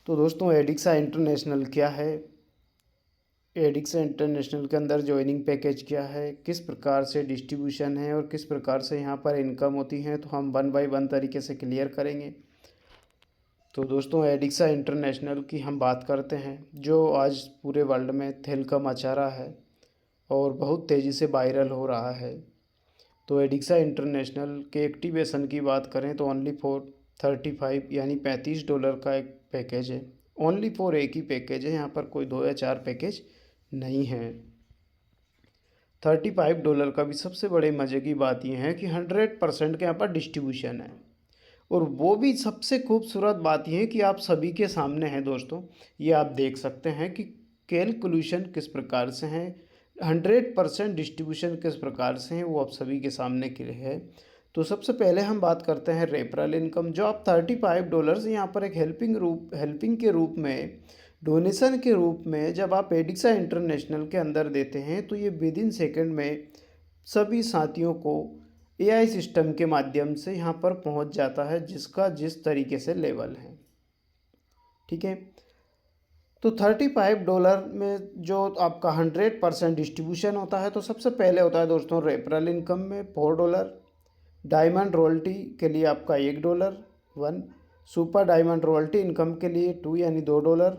तो दोस्तों एडिक्सा इंटरनेशनल क्या है, एडिक्सा इंटरनेशनल के अंदर ज्वाइनिंग पैकेज क्या है, किस प्रकार से डिस्ट्रीब्यूशन है और किस प्रकार से यहाँ पर इनकम होती है, तो हम 1 बाय 1 तरीके से क्लियर करेंगे। तो दोस्तों एडिक्सा इंटरनेशनल की हम बात करते हैं, जो आज पूरे वर्ल्ड में तहलका मचा रहा है और बहुत तेज़ी से वायरल हो रहा है। तो एडिक्सा इंटरनेशनल के एक्टिवेशन की बात करें तो ओनली फॉर 35 यानी $35 का एक पैकेज है। ओनली फॉर एक ही पैकेज है, यहाँ पर कोई 2 या 4 पैकेज नहीं है। $35 का भी सबसे बड़े मज़े की बात यह है कि 100% के यहाँ पर डिस्ट्रीब्यूशन है। और वो भी सबसे खूबसूरत बात यह है कि आप सभी के सामने है दोस्तों, ये आप देख सकते हैं कि कैलकुलेशन किस प्रकार से है, 100% डिस्ट्रीब्यूशन किस प्रकार से है, वो आप सभी के सामने के लिए है। तो सबसे पहले हम बात करते हैं रेफरल इनकम, जो आप $35 यहाँ पर एक हेल्पिंग के रूप में, डोनेशन के रूप में जब आप एडिक्सा इंटरनेशनल के अंदर देते हैं तो ये विद इन सेकेंड में सभी साथियों को एआई सिस्टम के माध्यम से यहाँ पर पहुँच जाता है, जिसका जिस तरीके से लेवल है। ठीक है, तो $35 में जो आपका 100% डिस्ट्रीब्यूशन होता है, तो सबसे पहले होता है दोस्तों रेफरल इनकम में $4, डायमंड रॉयल्टी के लिए आपका $1 1, सुपर डायमंड रॉयल्टी इनकम के लिए 2 यानी $2,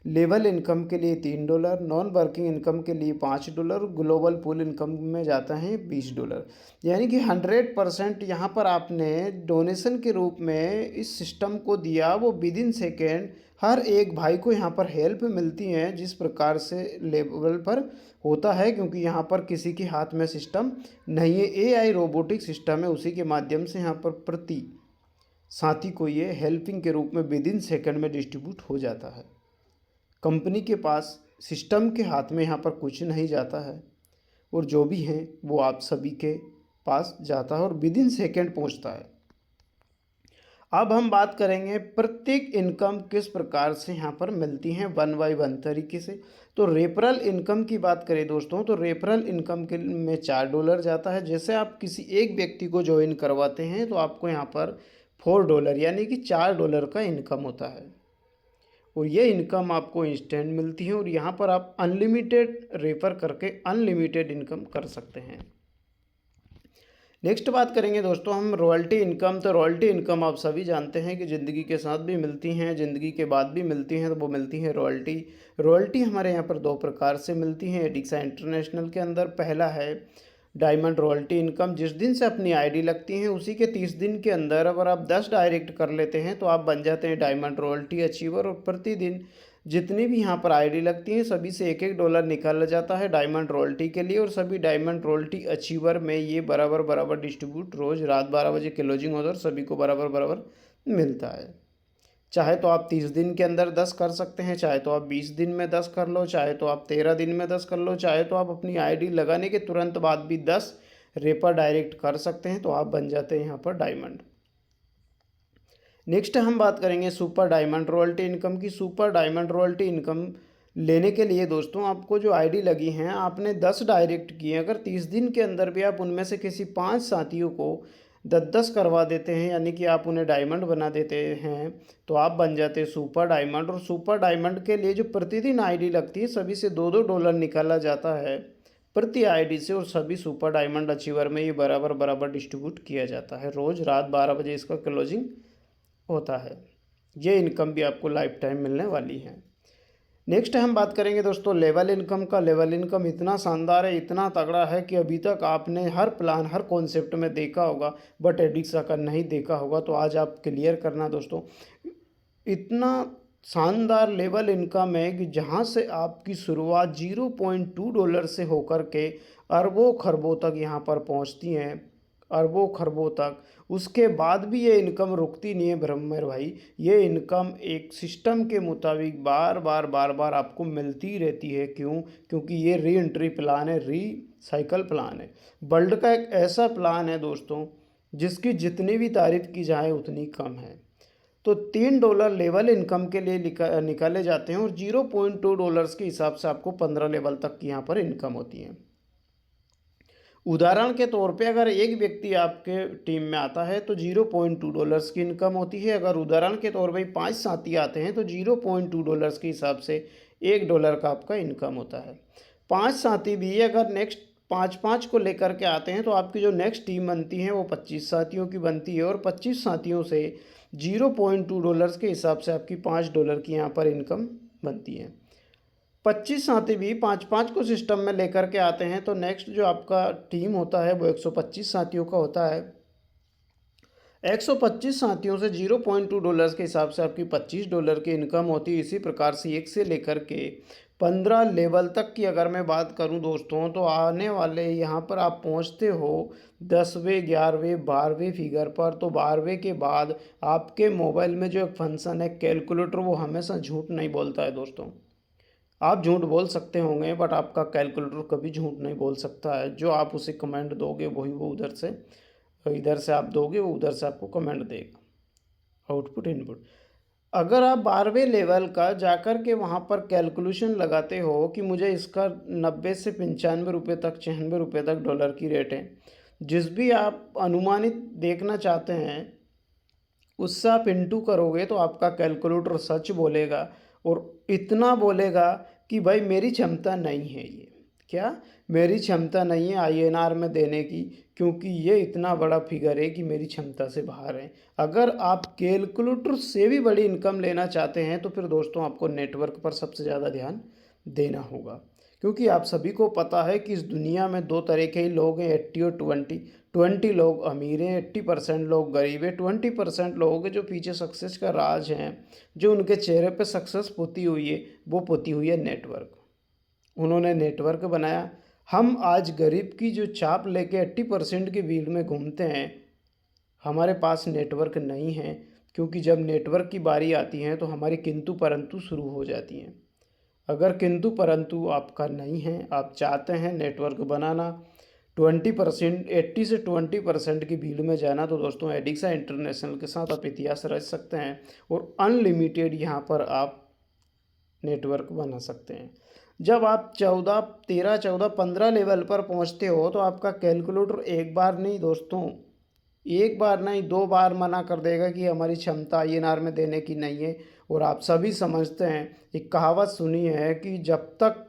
लेवल इनकम के लिए $3, नॉन वर्किंग इनकम के लिए $5, ग्लोबल पूल इनकम में जाता है $20। यानी कि 100% यहाँ पर आपने डोनेशन के रूप में इस सिस्टम को दिया, वो विद इन सेकेंड हर एक भाई को यहाँ पर हेल्प मिलती है जिस प्रकार से लेवल पर होता है, क्योंकि यहाँ पर किसी के हाथ में सिस्टम नहीं है, एआई रोबोटिक सिस्टम है, उसी के माध्यम से यहाँ पर प्रति साथी को ये हेल्पिंग के रूप में विद इन सेकेंड में डिस्ट्रीब्यूट हो जाता है। कंपनी के पास सिस्टम के हाथ में यहाँ पर कुछ नहीं जाता है, और जो भी है वो आप सभी के पास जाता है और विद इन सेकेंड पहुँचता है। अब हम बात करेंगे प्रत्येक इनकम किस प्रकार से यहाँ पर मिलती हैं 1 बाय 1 तरीके से। तो रेफरल इनकम की बात करें दोस्तों, तो रेफरल इनकम के में $4 जाता है। जैसे आप किसी एक व्यक्ति को ज्वाइन करवाते हैं तो आपको यहाँ पर $4 यानी कि $4 का इनकम होता है, और ये इनकम आपको इंस्टेंट मिलती है, और यहाँ पर आप अनलिमिटेड रेफर करके अनलिमिटेड इनकम कर सकते हैं। नेक्स्ट बात करेंगे दोस्तों हम रॉयल्टी इनकम। तो रॉयल्टी इनकम आप सभी जानते हैं कि ज़िंदगी के साथ भी मिलती हैं, ज़िंदगी के बाद भी मिलती हैं, तो वो मिलती हैं रॉयल्टी। रॉयल्टी हमारे यहाँ पर 2 प्रकार से मिलती हैं एडिक्सा इंटरनेशनल के अंदर। पहला है डायमंड रॉयल्टी इनकम, जिस दिन से अपनी आईडी लगती है उसी के 30 दिन के अंदर अगर आप 10 डायरेक्ट कर लेते हैं तो आप बन जाते हैं डायमंड रॉयल्टी अचीवर, और प्रतिदिन जितनी भी यहाँ पर आईडी लगती हैं सभी से $1 निकाला जाता है डायमंड रॉयल्टी के लिए, और सभी डायमंड रॉयल्टी अचीवर में ये बराबर बराबर डिस्ट्रीब्यूट रोज़ रात 12 बजे क्लोजिंग होता है और सभी को बराबर बराबर मिलता है। चाहे तो आप 30 दिन के अंदर 10 कर सकते हैं, चाहे तो आप 20 दिन में 10 कर लो, चाहे तो आप 13 दिन में 10 कर लो, चाहे तो आप अपनी आईडी लगाने के तुरंत बाद भी 10 रेपर डायरेक्ट कर सकते हैं, तो आप बन जाते हैं यहाँ पर डायमंड। नेक्स्ट हम बात करेंगे सुपर डायमंड रॉयल्टी इनकम की। सुपर डायमंड रॉयल्टी इनकम लेने के लिए दोस्तों आपको जो आईडी लगी हैं आपने 10 डायरेक्ट किए, अगर 30 दिन के अंदर भी आप उनमें से किसी 5 साथियों को 10-10 करवा देते हैं, यानी कि आप उन्हें डायमंड बना देते हैं, तो आप बन जाते हैं सुपर डायमंड। और सुपर डायमंड के लिए जो प्रतिदिन आईडी लगती है सभी से $2 निकाला जाता है प्रति आईडी से, और सभी सुपर डायमंड अचीवर में ये बराबर बराबर डिस्ट्रीब्यूट किया जाता है। रोज़ रात 12 बजे इसका क्लोजिंग होता है। ये इनकम भी आपको लाइफ टाइम मिलने वाली है। नेक्स्ट हम बात करेंगे दोस्तों लेवल इनकम का। लेवल इनकम इतना शानदार है, इतना तगड़ा है कि अभी तक आपने हर प्लान हर कॉन्सेप्ट में देखा होगा, बट एडिक्सा का नहीं देखा होगा, तो आज आप क्लियर करना दोस्तों। इतना शानदार लेवल इनकम है कि जहां से आपकी शुरुआत $0.2 से होकर के अरबों खरबों तक यहाँ पर पहुँचती हैं, अरबों खरबों तक। उसके बाद भी ये इनकम रुकती नहीं है ब्रह्मर भाई, ये इनकम एक सिस्टम के मुताबिक बार बार बार बार आपको मिलती रहती है। क्यों? क्योंकि ये री एंट्री प्लान है, रीसाइकल प्लान है, वर्ल्ड का एक ऐसा प्लान है दोस्तों जिसकी जितनी भी तारीफ की जाए उतनी कम है। तो $3 लेवल इनकम के लिए निकाले जाते हैं, और $0.2 के हिसाब से आपको 15 लेवल तक की यहाँ पर इनकम होती है। उदाहरण के तौर पे अगर एक व्यक्ति आपके टीम में आता है तो $0.2 की इनकम होती है। अगर उदाहरण के तौर पे 5 साथी आते हैं तो $0.2 के हिसाब से $1 का आपका इनकम होता है। 5 साथी भी अगर नेक्स्ट 5-5 को लेकर के आते हैं तो आपकी जो नेक्स्ट टीम बनती है वो 25 साथियों की बनती है और 25 साथियों से $0.2 के हिसाब से आपकी $5 की यहाँ पर इनकम बनती है। 25 साथी भी 5-5 को सिस्टम में लेकर के आते हैं तो नेक्स्ट जो आपका टीम होता है वो 125 साथियों का होता है। 125 साथियों से $0.2 के हिसाब से आपकी $25 की इनकम होती है। इसी प्रकार से 1 से लेकर के 15 लेवल तक की अगर मैं बात करूं दोस्तों तो आने वाले यहाँ पर आप पहुँचते हो 10वें 11वें 12वें फिगर पर। तो 12वें के बाद आपके मोबाइल में जो एक फंक्शन है कैलकुलेटर, वो हमेशा झूठ नहीं बोलता है दोस्तों। आप झूठ बोल सकते होंगे बट आपका कैलकुलेटर कभी झूठ नहीं बोल सकता है। जो आप उसे कमेंट दोगे वही वो इधर से आप दोगे, वो उधर से आपको कमेंट देगा, आउटपुट इनपुट। अगर आप 12वें लेवल का जाकर के वहाँ पर कैलकुलेशन लगाते हो कि मुझे इसका 90 से 95 रुपये तक 96 रुपये तक डॉलर की रेट है, जिस भी आप अनुमानित देखना चाहते हैं उससे आप इंटू करोगे तो आपका कैलकुलेटर सच बोलेगा और इतना बोलेगा कि भाई मेरी क्षमता नहीं है, ये क्या मेरी क्षमता नहीं है आईएनआर में देने की, क्योंकि ये इतना बड़ा फिगर है कि मेरी क्षमता से बाहर है। अगर आप कैलकुलेटर से भी बड़ी इनकम लेना चाहते हैं तो फिर दोस्तों आपको नेटवर्क पर सबसे ज़्यादा ध्यान देना होगा, क्योंकि आप सभी को पता है कि इस दुनिया में दो तरह के ही लोग हैं, 80 और 20। 20 लोग अमीर हैं, 80% लोग गरीब हैं। 20% लोग जो पीछे सक्सेस का राज हैं, जो उनके चेहरे पे सक्सेस पोती हुई है, वो पोती हुई है नेटवर्क। उन्होंने नेटवर्क बनाया। हम आज गरीब की जो छाप लेके 80% की भीड़ में घूमते हैं, हमारे पास नेटवर्क नहीं है, क्योंकि जब नेटवर्क की बारी आती है तो हमारी किंतु परंतु शुरू हो जाती हैं। अगर किंतु परंतु आपका नहीं है, आप चाहते हैं नेटवर्क बनाना, 20% 80 से 20% की भीड़ में जाना, तो दोस्तों एडिक्सा इंटरनेशनल के साथ आप इतिहास रच सकते हैं और अनलिमिटेड यहाँ पर आप नेटवर्क बना सकते हैं। जब आप 14, 13, 14, 15 लेवल पर पहुँचते हो तो आपका कैलकुलेटर एक बार नहीं दोस्तों, एक बार नहीं 2 बार मना कर देगा कि हमारी क्षमता आईएनआर में देने की नहीं है। और आप सभी समझते हैं, एक कहावत सुनी है कि जब तक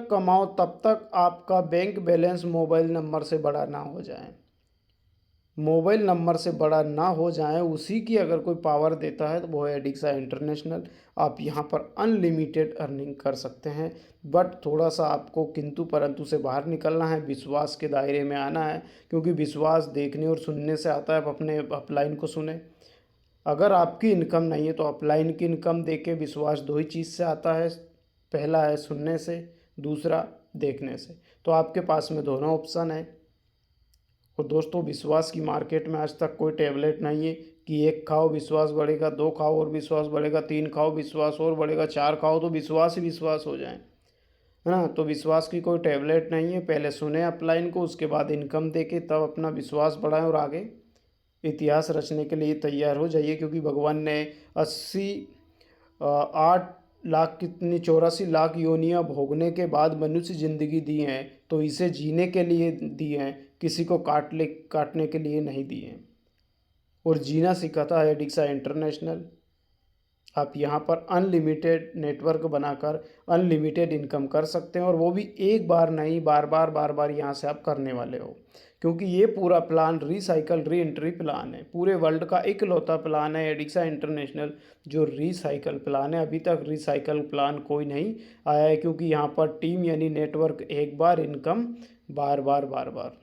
कमाओ तब तक आपका बैंक बैलेंस मोबाइल नंबर से बड़ा ना हो जाए। मोबाइल नंबर से बड़ा ना हो जाए, उसी की अगर कोई पावर देता है तो वो है एडिक्सा इंटरनेशनल। आप यहाँ पर अनलिमिटेड अर्निंग कर सकते हैं, बट थोड़ा सा आपको किंतु परंतु से बाहर निकलना है, विश्वास के दायरे में आना है, क्योंकि विश्वास देखने और सुनने से आता है। आप अपने अपलाइन को सुने। अगर आपकी इनकम नहीं है तो अपलाइन की इनकम देके विश्वास दो ही चीज़ से आता है, पहला है सुनने से, दूसरा देखने से। तो आपके पास में दोनों ऑप्शन है। और दोस्तों विश्वास की मार्केट में आज तक कोई टैबलेट नहीं है कि 1 खाओ विश्वास बढ़ेगा, 2 खाओ और विश्वास बढ़ेगा, 3 खाओ विश्वास और बढ़ेगा, 4 खाओ तो विश्वास ही विश्वास हो जाए, है ना। तो विश्वास की कोई टैबलेट नहीं है। पहले सुने अपलाइन को, उसके बाद इनकम देके तब अपना विश्वास बढ़ाएं और आगे इतिहास रचने के लिए तैयार हो जाइए, क्योंकि भगवान ने 8 लाख कितनी 84 लाख योनियाँ भोगने के बाद मनुष्य ज़िंदगी दी हैं, तो इसे जीने के लिए दी हैं, किसी को काटने के लिए नहीं दी हैं। और जीना सिखाता है एडिक्सा इंटरनेशनल। आप यहाँ पर अनलिमिटेड नेटवर्क बनाकर अनलिमिटेड इनकम कर सकते हैं, और वो भी एक बार नहीं, बार बार यहाँ से आप करने वाले हो, क्योंकि ये पूरा plan recycle re entry plan है। पूरे वर्ल्ड का इकलौता प्लान है एडिक्सा इंटरनेशनल जो रिसाइकल प्लान है। अभी तक रिसाइकल प्लान कोई नहीं आया है, क्योंकि यहाँ पर टीम यानी नेटवर्क एक बार, इनकम बार बार।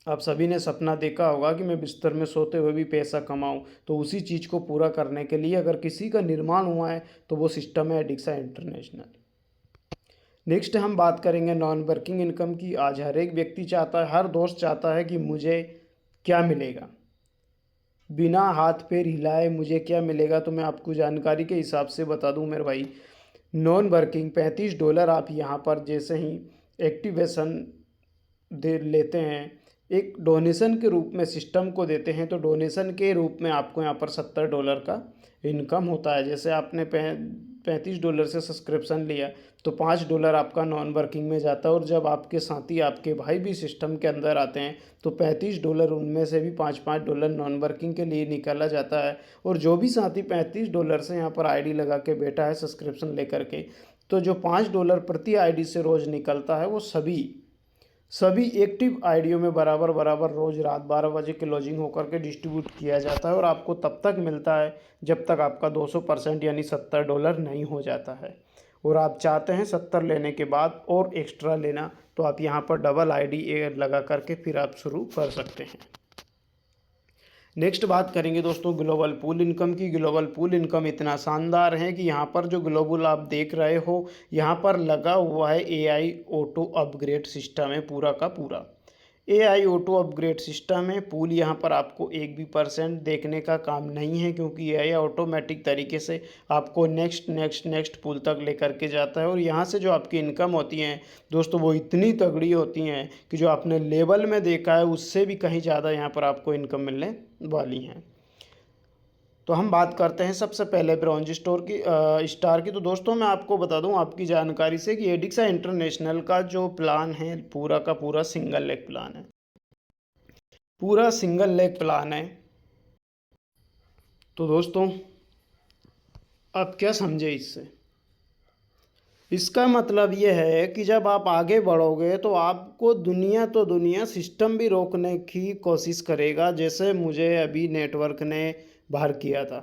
आप सभी ने सपना देखा होगा कि मैं बिस्तर में सोते हुए भी पैसा कमाऊं, तो उसी चीज़ को पूरा करने के लिए अगर किसी का निर्माण हुआ है तो वो सिस्टम है एडिक्सा इंटरनेशनल। नेक्स्ट हम बात करेंगे नॉन वर्किंग इनकम की। आज हर एक व्यक्ति चाहता है, हर दोस्त चाहता है कि मुझे क्या मिलेगा, बिना हाथ पैर हिलाए मुझे क्या मिलेगा। तो मैं आपको जानकारी के हिसाब से बता दूं मेरे भाई, नॉन वर्किंग $35 आप यहाँ पर जैसे ही एक्टिवेशन दे लेते हैं, एक डोनेशन के रूप में सिस्टम को देते हैं, तो डोनेशन के रूप में आपको यहाँ पर $70 का इनकम होता है। जैसे आपने $35 से सब्सक्रिप्शन लिया तो $5 आपका नॉन वर्किंग में जाता है। और जब आपके साथी आपके भाई भी सिस्टम के अंदर आते हैं तो $35 उनमें से भी $5 नॉन वर्किंग के लिए निकाला जाता है। और जो भी साथी $35 से यहाँ पर आईडी लगा के बैठा है सब्सक्रिप्शन लेकर के, तो जो $5 प्रति आईडी से रोज़ निकलता है वो सभी एक्टिव आईडियों में बराबर बराबर रोज़ रात 12 बजे क्लोजिंग होकर के डिस्ट्रीब्यूट किया जाता है। और आपको तब तक मिलता है जब तक आपका 200% यानी $70 नहीं हो जाता है। और आप चाहते हैं 70 लेने के बाद और एक्स्ट्रा लेना, तो आप यहाँ पर डबल आईडी लगा करके फिर आप शुरू कर सकते हैं। नेक्स्ट बात करेंगे दोस्तों ग्लोबल पूल इनकम की। ग्लोबल पूल इनकम इतना शानदार है कि यहाँ पर जो ग्लोबल आप देख रहे हो यहाँ पर लगा हुआ है एआई ऑटो अपग्रेड सिस्टम है पूरा का पूरा। एआई ऑटो अपग्रेड सिस्टम है। पूल यहाँ पर आपको 1% देखने का काम नहीं है, क्योंकि एआई ऑटोमेटिक तरीके से आपको नेक्स्ट पूल तक लेकर के जाता है। और यहाँ से जो आपकी इनकम होती हैं दोस्तों वो इतनी तगड़ी होती हैं कि जो आपने लेवल में देखा है उससे भी कहीं ज़्यादा यहाँ पर आपको इनकम मिलने वाली हैं। तो हम बात करते हैं सबसे पहले ब्रॉन्ज स्टार की। तो दोस्तों मैं आपको बता दूं आपकी जानकारी से कि एडिक्सा इंटरनेशनल का जो प्लान है पूरा का पूरा सिंगल लेग प्लान है, पूरा सिंगल लेग प्लान है। तो दोस्तों आप क्या समझे इससे? इसका मतलब ये है कि जब आप आगे बढ़ोगे तो आपको दुनिया सिस्टम भी रोकने की कोशिश करेगा, जैसे मुझे अभी नेटवर्क ने बाहर किया था।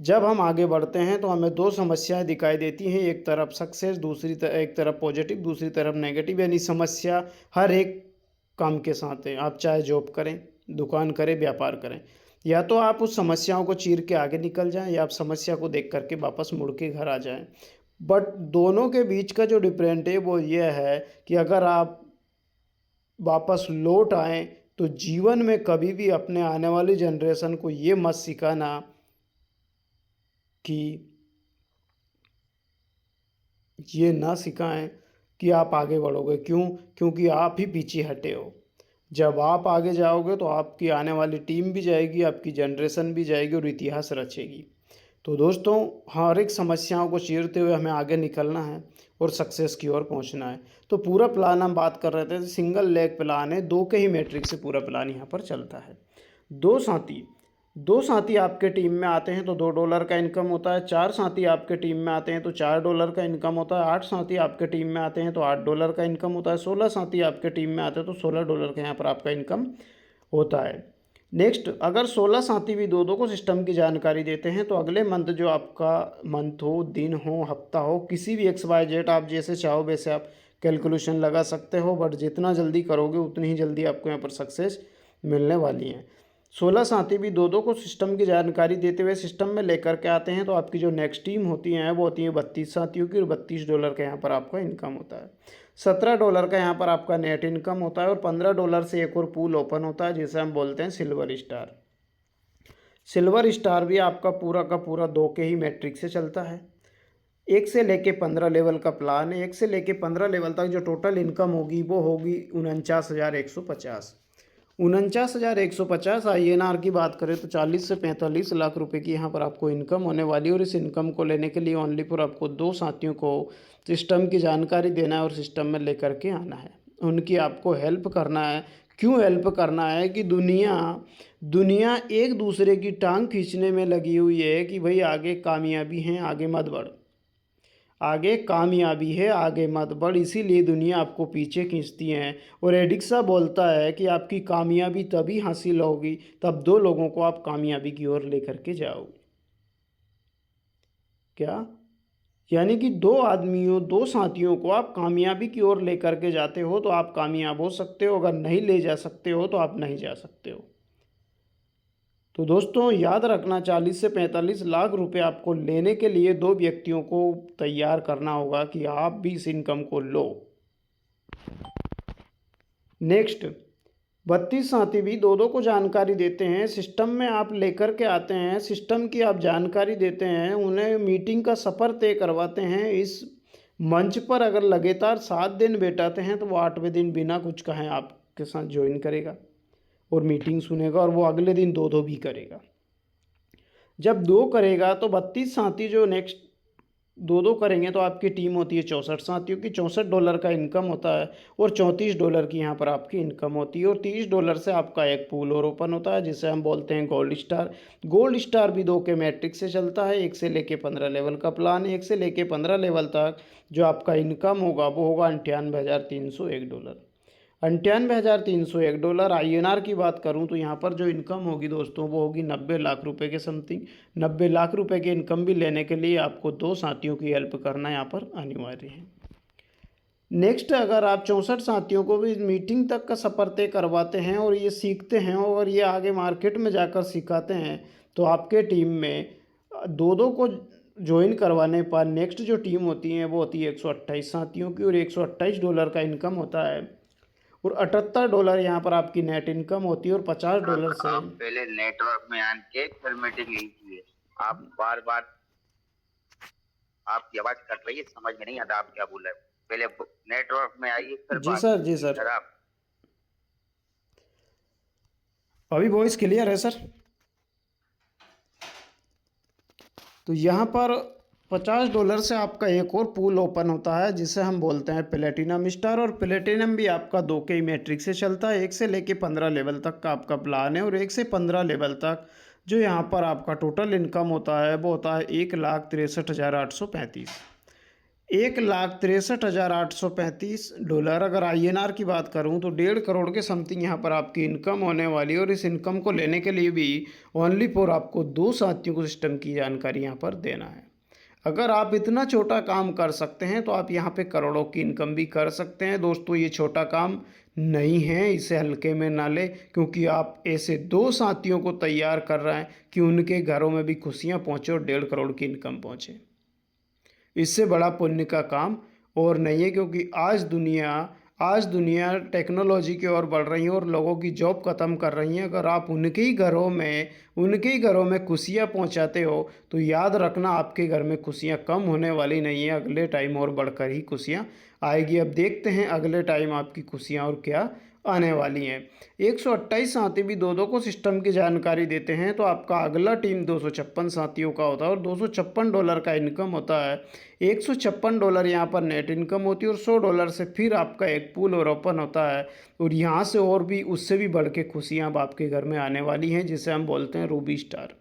जब हम आगे बढ़ते हैं तो हमें दो समस्याएं दिखाई देती हैं, एक तरफ सक्सेस, एक तरफ पॉजिटिव, दूसरी तरफ नेगेटिव। यानी समस्या हर एक काम के साथ है। आप चाहे जॉब करें, दुकान करें, व्यापार करें, या तो आप उस समस्याओं को चीर के आगे निकल जाएं या आप समस्या को देख करके वापस मुड़ के घर आ जाएं। बट दोनों के बीच का जो डिफरेंट है वो ये है कि अगर आप वापस लौट आएँ तो जीवन में कभी भी अपने आने वाली जनरेशन को ये मत सिखाना कि ये ना सिखाएं कि आप आगे बढ़ोगे। क्योंकि आप ही पीछे हटे हो। जब आप आगे जाओगे तो आपकी आने वाली टीम भी जाएगी, आपकी जनरेशन भी जाएगी और इतिहास रचेगी। तो दोस्तों हर एक समस्याओं को चीरते हुए हमें आगे निकलना है और सक्सेस की ओर पहुंचना है। तो पूरा प्लान हम बात कर रहे थे, सिंगल लेग प्लान है, 2 के ही मैट्रिक से पूरा प्लान यहाँ पर चलता है। दो साथी आपके टीम में आते हैं तो $2 का इनकम होता है। 4 साथी आपके टीम में आते हैं तो $4 का इनकम होता है। 8 साथी आपके टीम में आते हैं तो $8 का इनकम होता है। 16 साथी आपके टीम में आते हैं तो $16 का यहाँ पर आपका इनकम होता है। नेक्स्ट, अगर 16 साथी भी दो को सिस्टम की जानकारी देते हैं तो अगले मंथ जो आपका मंथ हो, दिन हो, हफ्ता हो, किसी भी XYZ आप जैसे चाहो वैसे आप कैलकुलेशन लगा सकते हो। बट जितना जल्दी करोगे उतनी ही जल्दी आपको यहाँ पर सक्सेस मिलने वाली है। 16 साथी भी दो को सिस्टम की जानकारी देते हुए सिस्टम में लेकर के आते हैं तो आपकी जो नेक्स्ट टीम होती है वो होती है 32 साथियों की, और $32 का यहाँ पर आपका इनकम होता है। $17 का यहाँ पर आपका नेट इनकम होता है। और $15 से एक और पूल ओपन होता है जिसे हम बोलते हैं सिल्वर स्टार। सिल्वर स्टार भी आपका पूरा का पूरा 2 के ही मैट्रिक से चलता है। 1 से लेके 15 लेवल का प्लान है। 1 से लेके 15 लेवल तक जो टोटल इनकम होगी वो होगी 49,150। 49,150 INR की बात करें तो 40 से 45 लाख रुपए की यहाँ पर आपको इनकम होने वाली है। और इस इनकम को लेने के लिए ओनली पर आपको 2 साथियों को सिस्टम की जानकारी देना है और सिस्टम में लेकर के आना है। उनकी आपको हेल्प करना है। क्यों हेल्प करना है कि दुनिया एक दूसरे की टांग खींचने में लगी हुई है कि भाई आगे कामयाबी है, आगे मत बढ़, आगे कामयाबी है, आगे मत बढ़। इसीलिए दुनिया आपको पीछे खींचती है। और एडिक्सा बोलता है कि आपकी कामयाबी तभी हासिल होगी तब 2 लोगों को आप कामयाबी की ओर लेकर के जाओगे। क्या? यानी कि 2 साथियों को आप कामयाबी की ओर लेकर के जाते हो तो आप कामयाब हो सकते हो। अगर नहीं ले जा सकते हो तो आप नहीं जा सकते हो। तो दोस्तों याद रखना, 40 से 45 लाख रुपए आपको लेने के लिए 2 व्यक्तियों को तैयार करना होगा कि आप भी इस इनकम को लो। नेक्स्ट, 32 साथी भी दो को जानकारी देते हैं। सिस्टम में आप लेकर के आते हैं, सिस्टम की आप जानकारी देते हैं, उन्हें मीटिंग का सफ़र तय करवाते हैं। इस मंच पर अगर लगातार 7 दिन बैठाते हैं तो वो 8वें दिन बिना कुछ कहे आपके साथ ज्वाइन करेगा और मीटिंग सुनेगा और वो अगले दिन 2 भी करेगा। जब 2 करेगा तो 32 साथी जो नेक्स्ट दो दो करेंगे तो आपकी टीम होती है 64 साथियों की। $64 का इनकम होता है और $34 की यहाँ पर आपकी इनकम होती है। और $30 से आपका एक पूल और ओपन होता है जिसे हम बोलते हैं गोल्ड स्टार। गोल्ड स्टार भी 2 के मैट्रिक्स से चलता है। 1 से लेके 15 लेवल का प्लान है। 1 से लेके 15 लेवल तक जो आपका इनकम होगा वो होगा $98,301। $98,301। INR की बात करूं तो यहाँ पर जो इनकम होगी दोस्तों वो होगी 90 लाख रुपए के समथिंग। 90 लाख रुपए की इनकम भी लेने के लिए आपको 2 साथियों की हेल्प करना यहाँ पर अनिवार्य है। नेक्स्ट, अगर आप 64 साथियों को भी मीटिंग तक का सफ़र तय करवाते हैं और ये सीखते हैं और ये आगे मार्केट में जाकर सिखाते हैं तो आपके टीम में दो दो को ज्वाइन करवाने पर नेक्स्ट जो टीम होती है वो होती है 128 साथियों की। और $128 का इनकम होता है और $78 यहाँ पर आपकी नेट इनकम होती है। और $50 से आप पहले नेटवर्क में आके फिर मीटिंग लीजिए। आप बार बार आपकी आवाज कट रही है, समझ में नहीं आता आप क्या बोल रहे हैं। पहले नेटवर्क में आइए फिर जी सर, जी सर, आप अभी वॉइस क्लियर है सर। तो यहाँ पर $50 से आपका एक और पूल ओपन होता है जिसे हम बोलते हैं प्लेटिनम स्टार। और प्लेटिनम भी आपका 2 के ही मैट्रिक से चलता है। 1 से लेके 15 लेवल तक का आपका प्लान है। और 1 से 15 लेवल तक जो यहाँ पर आपका टोटल इनकम होता है वो होता है $1,63,835। $1,63,835। अगर INR की बात करूं तो 1.5 करोड़ के समथिंग यहाँ पर आपकी इनकम होने वाली है। और इस इनकम को लेने के लिए भी ओनली फॉर आपको 2 साथियों को सिस्टम की जानकारी यहाँ पर देना है। अगर आप इतना छोटा काम कर सकते हैं तो आप यहाँ पे करोड़ों की इनकम भी कर सकते हैं। दोस्तों ये छोटा काम नहीं है, इसे हल्के में ना ले, क्योंकि आप ऐसे 2 साथियों को तैयार कर रहे हैं कि उनके घरों में भी खुशियाँ पहुँचे और 1.5 करोड़ की इनकम पहुँचे। इससे बड़ा पुण्य का काम और नहीं है, क्योंकि आज दुनिया टेक्नोलॉजी की ओर बढ़ रही है और लोगों की जॉब ख़त्म कर रही हैं। अगर आप उनके ही घरों में खुशियाँ पहुंचाते हो तो याद रखना आपके घर में खुशियाँ कम होने वाली नहीं है, अगले टाइम और बढ़कर ही खुशियाँ आएगी। अब देखते हैं अगले टाइम आपकी खुशियाँ और क्या आने वाली हैं। 128 साथी भी 2-2 को सिस्टम की जानकारी देते हैं तो आपका अगला टीम 256 साथियों का होता है और $256 का इनकम होता है। $156 यहाँ पर नेट इनकम होती है और $100 से फिर आपका एक पूल और ओपन होता है। और यहाँ से और भी उससे भी बढ़ के खुशियाँ अब आपके घर में आने वाली हैं जिसे हम बोलते हैं रूबी स्टार।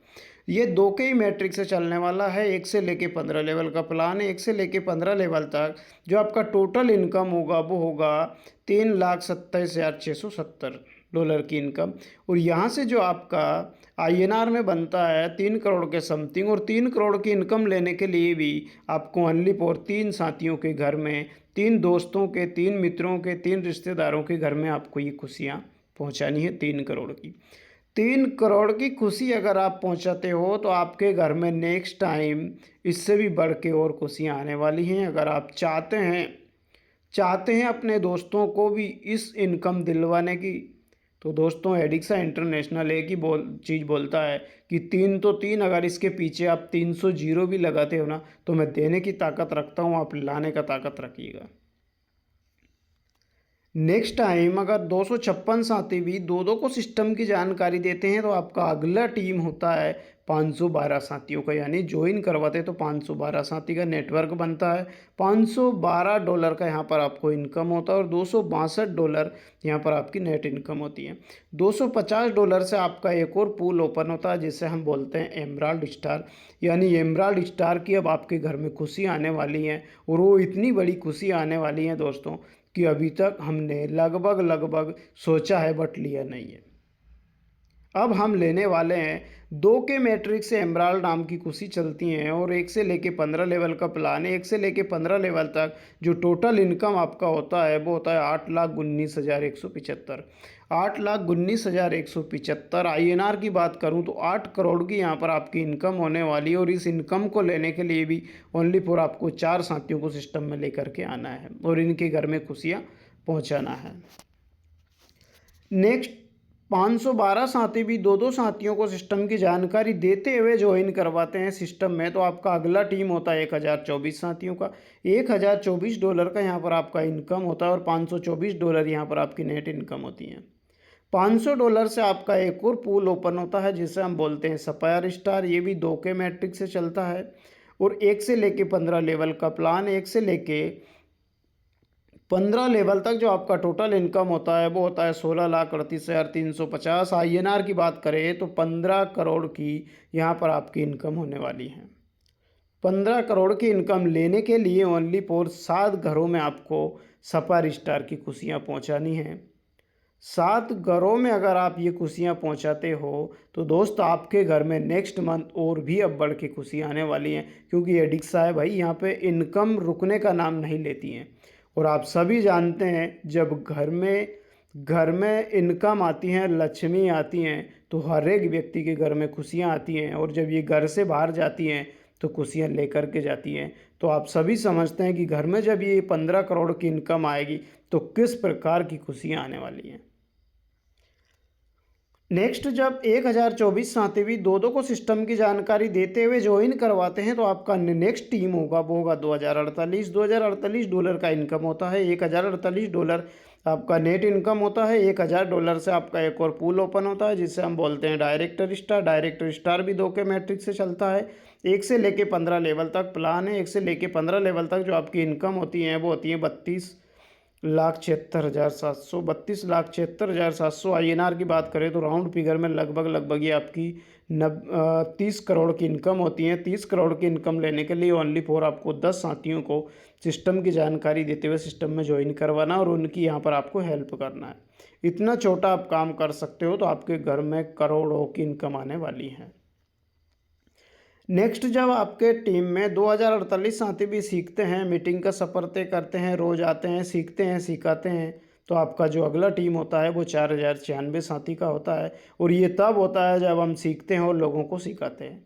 ये 2 के ही मैट्रिक से चलने वाला है। 1 से लेके 15 लेवल का प्लान है। 1 से लेके 15 लेवल तक जो आपका टोटल इनकम होगा वो होगा $3,27,670 की इनकम। और यहाँ से जो आपका INR में बनता है 3 करोड़ के समथिंग। और 3 करोड़ की इनकम लेने के लिए भी आपको ओनली फॉर 3 साथियों के घर में, 3 दोस्तों के, 3 मित्रों के, 3 रिश्तेदारों के घर में आपको ये खुशियाँ पहुँचानी है 3 करोड़ की। 3 करोड़ की खुशी अगर आप पहुंचाते हो तो आपके घर में नेक्स्ट टाइम इससे भी बढ़ के और खुशियाँ आने वाली हैं। अगर आप चाहते हैं अपने दोस्तों को भी इस इनकम दिलवाने की, तो दोस्तों एडिक्सा इंटरनेशनल एक ही चीज़ बोलता है कि 3 तो 3, अगर इसके पीछे आप 300 जीरो भी लगाते हो ना तो मैं देने की ताकत रखता हूँ, आप लाने का ताकत रखिएगा। नेक्स्ट टाइम अगर 256 साथी भी 2-2 को सिस्टम की जानकारी देते हैं तो आपका अगला टीम होता है 512 साथियों का, यानी ज्वाइन करवाते हैं तो 512 साथी का नेटवर्क बनता है। $512 का यहाँ पर आपको इनकम होता है और $262 यहाँ पर आपकी नेट इनकम होती है। $250 से आपका एक और पूल ओपन होता है जिसे हम बोलते हैं एमराल्ड स्टार, यानी एमराल्ड स्टार की अब आपके घर में खुशी आने वाली है। और वो इतनी बड़ी खुशी आने वाली है दोस्तों कि अभी तक हमने लगभग सोचा है बट लिया नहीं है। अब हम लेने वाले हैं 2 के मैट्रिक से एमराल्ड नाम की खुशी चलती हैं और 1 से लेके 15 लेवल का प्लान है। 1 से लेके 15 लेवल तक जो टोटल इनकम आपका होता है वो होता है 8,19,175। 8,19,175 INR की बात करूं तो 8 करोड़ की यहाँ पर आपकी इनकम होने वाली है। और इस इनकम को लेने के लिए भी ओनली फॉर आपको 4 साथियों को सिस्टम में लेकर के आना है और इनके घर में खुशियाँ पहुँचाना है। नेक्स्ट, 512 साथी भी 2-2 साथियों को सिस्टम की जानकारी देते हुए ज्वाइन करवाते हैं सिस्टम में तो आपका अगला टीम होता है 1024 साथियों का। $1024 का यहाँ पर आपका इनकम होता है और $524 यहाँ पर आपकी नेट इनकम होती है। $500 से आपका एक और पूल ओपन होता है जिसे हम बोलते हैं सफायर स्टार। ये भी 2 के मैट्रिक से चलता है और 1 से लेके 15 लेवल का प्लान, 1 से लेके 15 लेवल तक जो आपका टोटल इनकम होता है वो होता है 16,38,350। INR की बात करें तो 15 करोड़ की यहाँ पर आपकी इनकम होने वाली है। 15 करोड़ की इनकम लेने के लिए ओनली फॉर 7 घरों में आपको सफायर स्टार की खुशियाँ पहुँचानी हैं। 7 घरों में अगर आप ये खुशियाँ पहुँचाते हो तो दोस्त आपके घर में नेक्स्ट मंथ और भी अब बढ़ के खुशियाँ आने वाली हैं, क्योंकि ये डिक्सा है भाई, यहाँ पे इनकम रुकने का नाम नहीं लेती हैं। और आप सभी जानते हैं जब घर में इनकम आती हैं, लक्ष्मी आती हैं, तो हर एक व्यक्ति के घर में खुशियाँ आती हैं। और जब ये घर से बाहर जाती हैं तो खुशियाँ लेकर के जाती हैं। तो आप सभी समझते हैं कि घर में जब ये 15 करोड़ की इनकम आएगी तो किस प्रकार की खुशियाँ आने वाली हैं। नेक्स्ट, जब 1024 साथी भी दो को सिस्टम की जानकारी देते हुए ज्वाइन करवाते हैं तो आपका नेक्स्ट टीम होगा वो होगा $2048 का इनकम होता है। $1048 आपका नेट इनकम होता है। $1000 से आपका एक और पूल ओपन होता है जिसे हम बोलते हैं डायरेक्टर स्टार। डायरेक्टर स्टार भी 2 के मैट्रिक से चलता है। 1 से लेके 15 लेवल तक प्लान है। 1 से लेके 15 लेवल तक जो आपकी इनकम होती है वो होती है 32,76,700। 32,76,700 INR की बात करें तो राउंड फिगर में लगभग ये आपकी 30 करोड़ की इनकम होती है। 30 करोड़ की इनकम लेने के लिए ओनली फॉर आपको 10 साथियों को सिस्टम की जानकारी देते हुए सिस्टम में ज्वाइन करवाना और उनकी यहाँ पर आपको हेल्प करना है। इतना छोटा आप काम कर सकते हो तो आपके घर में करोड़ों की इनकम आने वाली है। नेक्स्ट, जब आपके टीम में 2048 साथी भी सीखते हैं, मीटिंग का सफ़र तय करते हैं, रोज़ आते हैं, सीखते हैं, सिखाते हैं, तो आपका जो अगला टीम होता है वो 4096 साथी का होता है। और ये तब होता है जब हम सीखते हैं और लोगों को सिखाते हैं।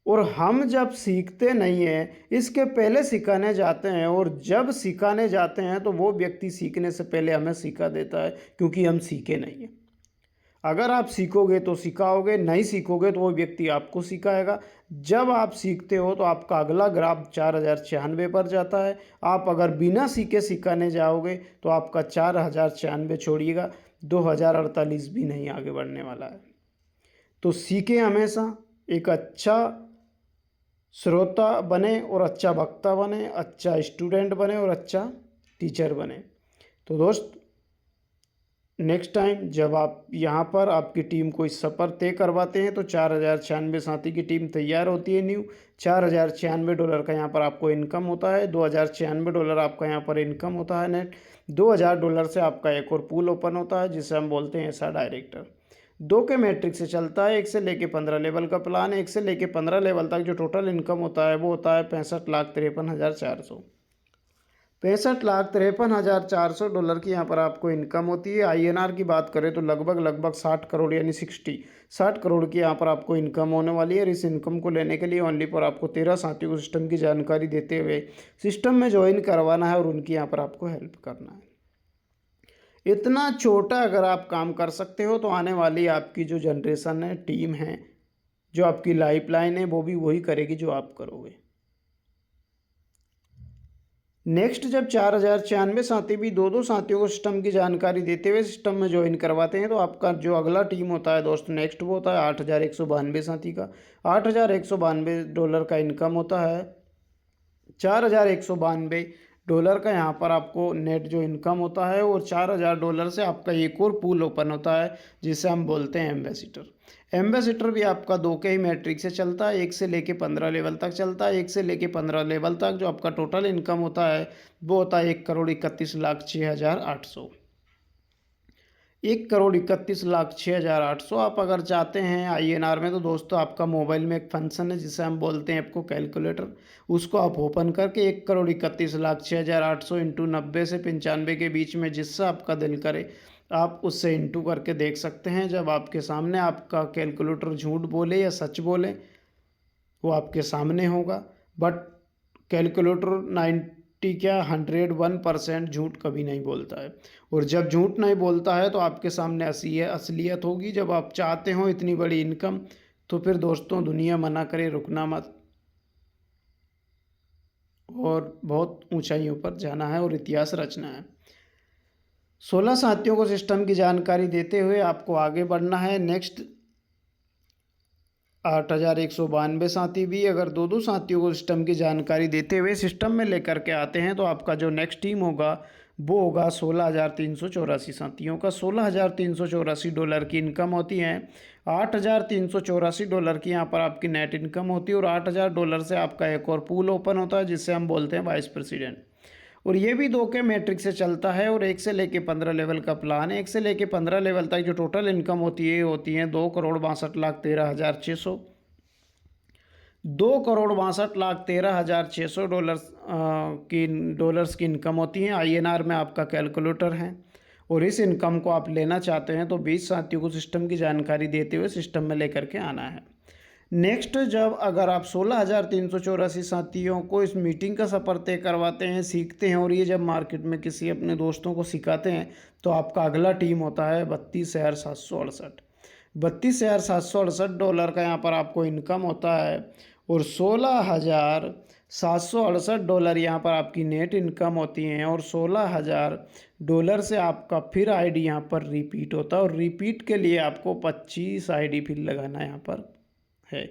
और हम जब सीखते नहीं हैं, इसके पहले सिखाने जाते हैं, और जब सिखाने जाते हैं तो वो व्यक्ति सीखने से पहले हमें सिखा देता है, क्योंकि हम सीखे नहीं हैं। अगर आप सीखोगे तो सिखाओगे, नहीं सीखोगे तो वो व्यक्ति आपको सिखाएगा। जब आप सीखते हो तो आपका अगला ग्राफ 4096 पर जाता है। आप अगर बिना सीखे सिखाने जाओगे तो आपका 4096 छोड़िएगा, 2048 भी नहीं आगे बढ़ने वाला है। तो सीखे हमेशा, एक अच्छा श्रोता बने और अच्छा वक्ता बने, अच्छा स्टूडेंट बने और अच्छा टीचर बने। तो दोस्त, नेक्स्ट टाइम जब आप यहाँ पर आपकी टीम को इस सफ़र तय करवाते हैं तो 4096 साथी की टीम तैयार होती है। न्यू $4096 का यहाँ पर आपको इनकम होता है। $2096 आपका यहाँ पर इनकम होता है नेट। $2000 से आपका एक और पूल ओपन होता है जिसे हम बोलते हैं ऐसा डायरेक्टर। 2 के मैट्रिक से चलता है। 1 से लेके 15 लेवल का प्लान है। 1 से लेके 15 लेवल तक जो टोटल इनकम होता है वो होता है $65,53,400। $65,53,400 की यहाँ पर आपको इनकम होती है। INR की बात करें तो लगभग 60 करोड़ यानी 60 करोड़ की यहाँ पर आपको इनकम होने वाली है। और इस इनकम को लेने के लिए ओनली पर आपको 13 साथियों को सिस्टम की जानकारी देते हुए सिस्टम में ज्वाइन करवाना है और उनकी यहाँ पर आपको हेल्प करना है। इतना छोटा अगर आप काम कर सकते हो तो आने वाली आपकी जो जनरेशन है, टीम है, जो आपकी लाइफ लाइन है, वो भी वही करेगी जो आप करोगे। नेक्स्ट, जब 4096 साथी भी दो साथियों को सिस्टम की जानकारी देते हुए सिस्टम में ज्वाइन करवाते हैं तो आपका जो अगला टीम होता है दोस्त नेक्स्ट वो होता है 8192 साथी का। $8192 का इनकम होता है। $4192 का यहाँ पर आपको नेट जो इनकम होता है और $4000 से आपका एक और पूल ओपन होता है जिसे हम बोलते हैं एम्बेसडर। एम्बेसडर भी आपका 2 के ही मैट्रिक से चलता है। 1 से लेके 15 लेवल तक चलता है। 1 से लेके 15 लेवल तक जो आपका टोटल इनकम होता है वो होता है 1,31,06,800। 1,31,06,800। आप अगर चाहते हैं INR में तो दोस्तों आपका मोबाइल में एक फंक्शन है जिसे हम बोलते हैं आपको कैलकुलेटर, उसको आप ओपन करके 1,31,06,800 इंटू 90 से 95 के बीच में जिससे आपका दिल करे आप उससे इंटू करके देख सकते हैं। जब आपके सामने आपका कैलकुलेटर झूठ बोले या सच बोले वो आपके सामने होगा, बट कैलकुलेटर 101% झूठ कभी नहीं बोलता है। और जब झूठ नहीं बोलता है तो आपके सामने असलियत होगी। जब आप चाहते हो इतनी बड़ी इनकम तो फिर दोस्तों दुनिया मना करे, रुकना मत और बहुत ऊंचाइयों पर जाना है और इतिहास रचना है। 16 साथियों को सिस्टम की जानकारी देते हुए आपको आगे बढ़ना है। नेक्स्ट 8,192 साथी भी अगर दो दो साथियों को सिस्टम की जानकारी देते हुए सिस्टम में लेकर के आते हैं तो आपका जो नेक्स्ट टीम होगा वो होगा 16,384 साथियों का। $16,384 की इनकम होती है। $8,384 की यहाँ पर आपकी नेट इनकम होती है और $8,000 से आपका एक और पूल ओपन होता है जिससे हम बोलते हैं वाइस प्रेसिडेंट। और ये भी 2 के मैट्रिक से चलता है और 1 से लेके 15 लेवल का प्लान है। 1 से लेके 15 लेवल तक जो टोटल इनकम होती है होती है 2,62,13,600 $2,62,13,600 की इनकम होती है। INR में आपका कैलकुलेटर है और इस इनकम को आप लेना चाहते हैं तो 20 साथियों को सिस्टम की जानकारी देते हुए सिस्टम में लेकर के आना है। नेक्स्ट जब अगर आप 16,384 साथियों को इस मीटिंग का सफ़र तय करवाते हैं, सीखते हैं और ये जब मार्केट में किसी अपने दोस्तों को सिखाते हैं तो आपका अगला टीम होता है $32,768। $32,768 का यहाँ पर आपको इनकम होता है और $16,768 यहाँ पर आपकी नेट इनकम होती है और $16,000 से आपका फिर ID यहाँ पर रिपीट होता है और रिपीट के लिए आपको 25 ID फिर लगाना यहाँ पर है।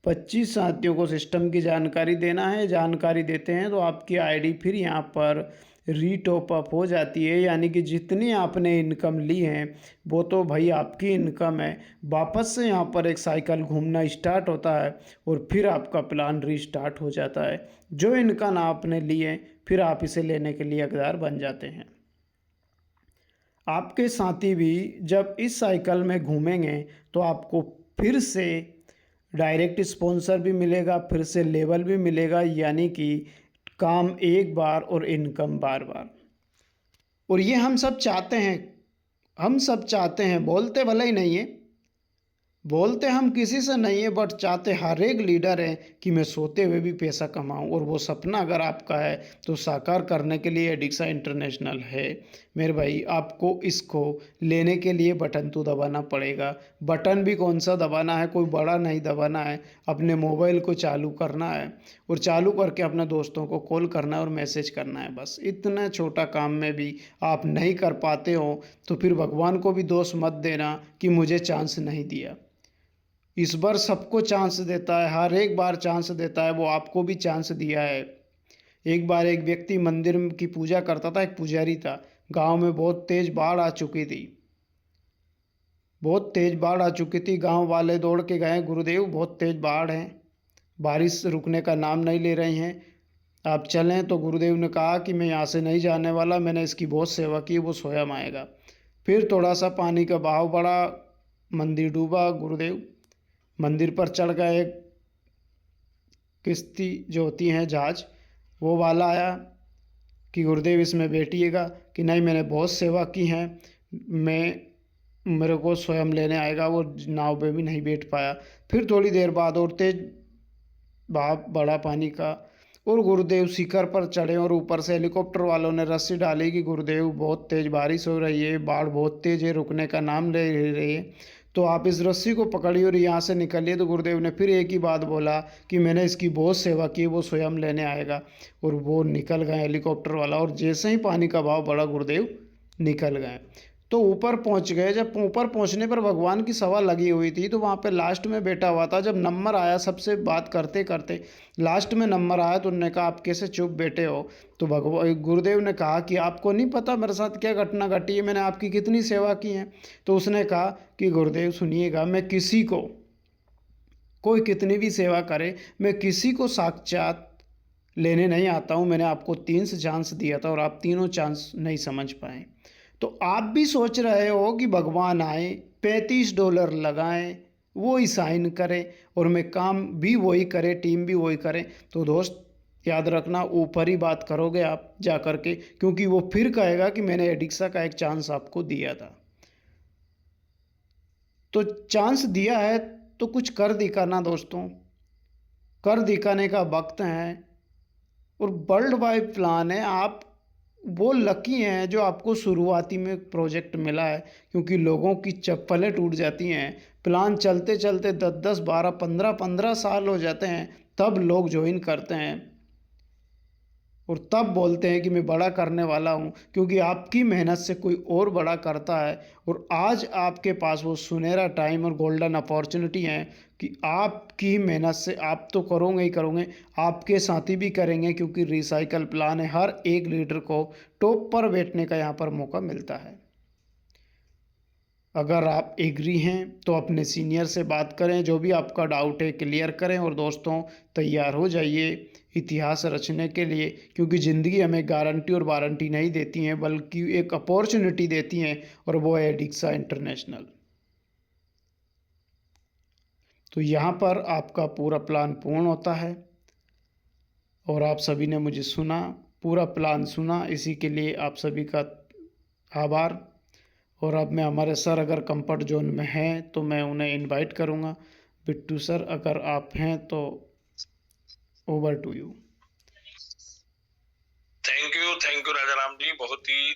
25 साथियों को सिस्टम की जानकारी देना है। जानकारी देते हैं तो आपकी ID फिर यहाँ पर रीटॉप अप हो जाती है, यानी कि जितनी आपने इनकम ली है वो तो भाई आपकी इनकम है। वापस से यहाँ पर एक साइकिल घूमना स्टार्ट होता है और फिर आपका प्लान रीस्टार्ट हो जाता है। जो इनकम आपने ली है फिर आप इसे लेने के लिए हकदार बन जाते हैं। आपके साथी भी जब इस साइकिल में घूमेंगे तो आपको फिर से डायरेक्ट स्पॉन्सर भी मिलेगा, फिर से लेवल भी मिलेगा, यानी कि काम एक बार और इनकम बार बार। और ये हम सब चाहते हैं, बोलते भले ही नहीं है, बोलते हम किसी से नहीं है, बट चाहते हर एक लीडर है कि मैं सोते हुए भी पैसा कमाऊं। और वो सपना अगर आपका है तो साकार करने के लिए एडिक्सा इंटरनेशनल है मेरे भाई। आपको इसको लेने के लिए बटन तो दबाना पड़ेगा। बटन भी कौन सा दबाना है, कोई बड़ा नहीं दबाना है। अपने मोबाइल को चालू करना है और चालू करके अपने दोस्तों को कॉल करना है और मैसेज करना है। बस इतना छोटा काम में भी आप नहीं कर पाते हो तो फिर भगवान को भी दोष मत देना कि मुझे चांस नहीं दिया। इस बार सबको चांस देता है, हर एक बार चांस देता है। वो आपको भी चांस दिया है। एक बार एक व्यक्ति मंदिर की पूजा करता था, एक पुजारी था। गांव में बहुत तेज बाढ़ आ चुकी थी। गांव वाले दौड़ के गए, गुरुदेव बहुत तेज बाढ़ है, बारिश रुकने का नाम नहीं ले रही हैं, आप चलें। तो गुरुदेव ने कहा कि मैं यहाँ से नहीं जाने वाला, मैंने इसकी बहुत सेवा की, वो स्वयं आएगा। फिर थोड़ा सा पानी का बहाव बढ़ा, मंदिर डूबा। गुरुदेव मंदिर पर चढ़ गए, किश्ती जो होती हैं जहाज, वो वाला आया कि गुरुदेव इसमें बैठिएगा। कि नहीं, मैंने बहुत सेवा की है, मेरे को स्वयं लेने आएगा। वो नाव पे भी नहीं बैठ पाया। फिर थोड़ी देर बाद और तेज बहाव बढ़ा पानी का और गुरुदेव शिखर पर चढ़े और ऊपर से हेलीकॉप्टर वालों ने रस्सी डाली कि गुरुदेव बहुत तेज़ बारिश हो रही है, बाढ़ बहुत तेज़ है, रुकने का नाम ले रही है, तो आप इस रस्सी को पकड़िए और यहाँ से निकलिए। तो गुरुदेव ने फिर एक ही बात बोला कि मैंने इसकी बहुत सेवा की, वो स्वयं लेने आएगा। और वो निकल गए हेलीकॉप्टर वाला, और जैसे ही पानी का भाव बढ़ा गुरुदेव निकल गए। तो ऊपर पहुंच गए। जब ऊपर पहुंचने पर भगवान की सभा लगी हुई थी, तो वहाँ पे लास्ट में बैठा हुआ था। जब नंबर आया, सबसे बात करते करते लास्ट में नंबर आया, तो उन्होंने कहा आप कैसे चुप बैठे हो। तो गुरुदेव ने कहा कि आपको नहीं पता मेरे साथ क्या घटना घटी है, मैंने आपकी कितनी सेवा की है। तो उसने कहा कि गुरुदेव सुनिएगा, मैं किसी को, कोई कितनी भी सेवा करे, मैं किसी को साक्षात लेने नहीं आता हूँ। मैंने आपको 3 चांस दिया था और आप तीनों चांस नहीं समझ पाए। तो आप भी सोच रहे हो कि भगवान आए, $35 लगाएं, वो ही साइन करे और मैं काम भी वही करे, टीम भी वही करे। तो दोस्त याद रखना, ऊपर ही बात करोगे आप जा कर के, क्योंकि वो फिर कहेगा कि मैंने एडिक्सा का एक चांस आपको दिया था। तो चांस दिया है तो कुछ कर दिखाना दोस्तों, कर दिखाने का वक्त है। और वर्ल्ड वाइड प्लान है। आप वो लकी हैं जो आपको शुरुआती में प्रोजेक्ट मिला है, क्योंकि लोगों की चप्पलें टूट जाती हैं। प्लान चलते चलते 10-10, 12-15 साल हो जाते हैं, तब लोग ज्वाइन करते हैं। और तब बोलते हैं कि मैं बड़ा करने वाला हूँ, क्योंकि आपकी मेहनत से कोई और बड़ा करता है। और आज आपके पास वो सुनहरा टाइम और गोल्डन अपॉर्चुनिटी है कि आपकी मेहनत से आप तो करोगे ही करोगे, आपके साथी भी करेंगे, क्योंकि रिसाइकल प्लान है। हर एक लीडर को टॉप पर बैठने का यहाँ पर मौका मिलता है। अगर आप एग्री हैं तो अपने सीनियर से बात करें, जो भी आपका डाउट है क्लियर करें। और दोस्तों, तैयार हो जाइए इतिहास रचने के लिए, क्योंकि ज़िंदगी हमें गारंटी और वारंटी नहीं देती हैं, बल्कि एक अपॉर्चुनिटी देती हैं, और वो है डिक्सा इंटरनेशनल। तो यहाँ पर आपका पूरा प्लान पूर्ण होता है, और आप सभी ने मुझे सुना, पूरा प्लान सुना, इसी के लिए आप सभी का आभार। और अब मैं, हमारे सर अगर कंफर्ट जोन में हैं तो मैं उन्हें इनवाइट करूंगा। बिट्टू सर, अगर आप हैं तो over to you. Thank you Rajaram ji, बहुत ही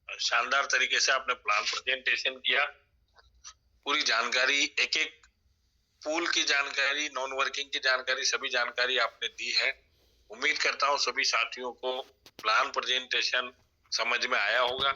शानदार तरीके से आपने प्लान प्रेजेंटेशन किया। पूरी जानकारी, एक एक पूल की जानकारी, नॉन वर्किंग की जानकारी, सभी जानकारी आपने दी है। उम्मीद करता हूँ सभी साथियों को प्लान प्रेजेंटेशन समझ में आया होगा।